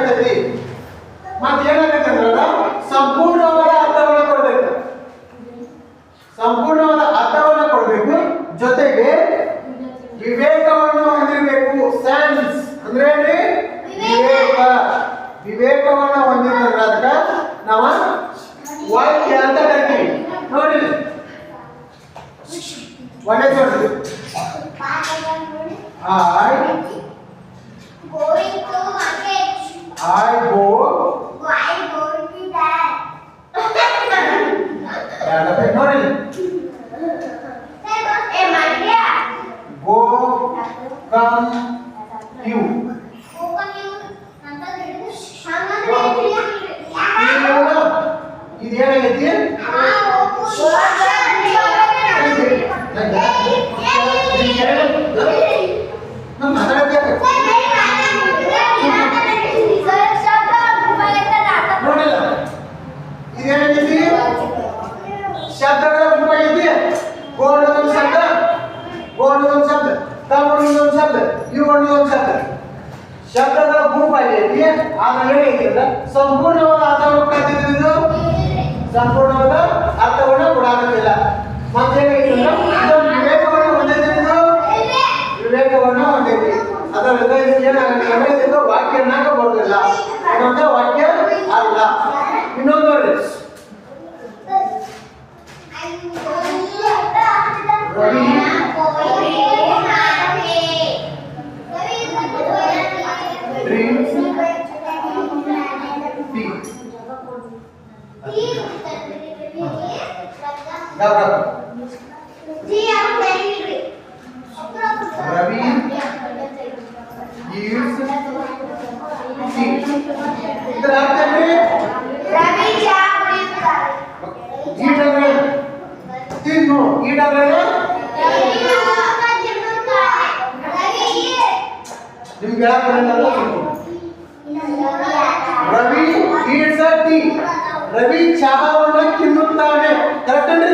ಕೊಡಬೇಕಾಗ್ತೈತಿ. ಮತ್ತೇನಾಗತ್ತೆ ಅಂದ್ರೆ ಸಂಪೂರ್ಣವಾದ ಅರ್ಥವನ್ನು ಕೊಡ್ಬೇಕು. ಸಂಪೂರ್ಣವಾದ ಅರ್ಥವನ್ನು ಕೊಡ್ಬೇಕು, ಜೊತೆಗೆ ವಿವೇಕವನ್ನು ಹೊಂದಿರಬೇಕು. ಸೆನ್ಸ್ ಅಂದ್ರೆ ವಿವೇಕ. ವಿವೇಕವನ್ನು ಹೊಂದಿದ್ರೆ ಅದಕ್ಕೆ ನಾವು ವಾಕ್ಯ ಅಂತ ಕರಿತೀವಿ. ನೋಡಿ ಒಳ್ಳೆ ನೋಡ್ರಿ. I go ನೋಡಿ go come you ಇದೇನಾಗೈತಿ ಇದೇನಾಗೈತಿ ಶಬ್ದಗಳ ಗುಂಪು ಆಗೈತಿ. ಗೋ ಅನ್ನೋದೊಂದು ಶಬ್ದ, ಗೋ ಅನ್ನೋದೊಂದು ಶಬ್ದ, ಕಮ್ ಅನ್ನೋದೊಂದು ಶಬ್ದ, ಯು ಅನ್ನೋದೊಂದು ಶಬ್ದ. ಶಬ್ದಗಳ ಗುಂಪು ಆಗೈತಿ. ಆದ್ರೆ ಏನೈತಿ ಅಂದ್ರೆ ಸಂಪೂರ್ಣವಾದ ಅರ್ಥವನ್ನು ಕೊಡ್ತಿದ್ದು, ಸಂಪೂರ್ಣವಾದ ಅರ್ಥವನ್ನು ಕೊಡಾಕತ್ತಿಲ್ಲ. ಮತ್ತೇನೈತಿ ಅಂದ್ರೆ ವಿವೇಕವನ್ನು ಹೊಂದಿದ್ದು, ವಿವೇಕವನ್ನು ಹೊಂದೈತಿ. ಅದರಿಂದ ಏನಾಗುತ್ತೆ ವಾಕ್ಯ ಅನ್ನಕ ಬರೋದಿಲ್ಲ, ಇನ್ನೊಂದು ವಾಕ್ಯ ಅಲ್ಲ. ಇನ್ನೊಂದು ನೋಡಿ Ravi drinks tea. Ravi eats tea. ಇದರ ಅರ್ಥ ಏನ್ರಿ? ರವಿ ಚಾ ಕುಡಿಯುತ್ತಾರೆ. ಈಟ್ ಅಂದ್ರೆ ತಿನ್ನು, ಈಟ್ ಅಂದ್ರೆ ನಿಮ್ಗೆ ಹೇಳಕ್ ಬರಲ್ಲ. Ravi eats tea. ರವಿ ಚಹಾವನ್ನು ತಿನ್ನುತ್ತಾನೆ. ಕರೆಕ್ಟ್ ಅನ್ರಿ?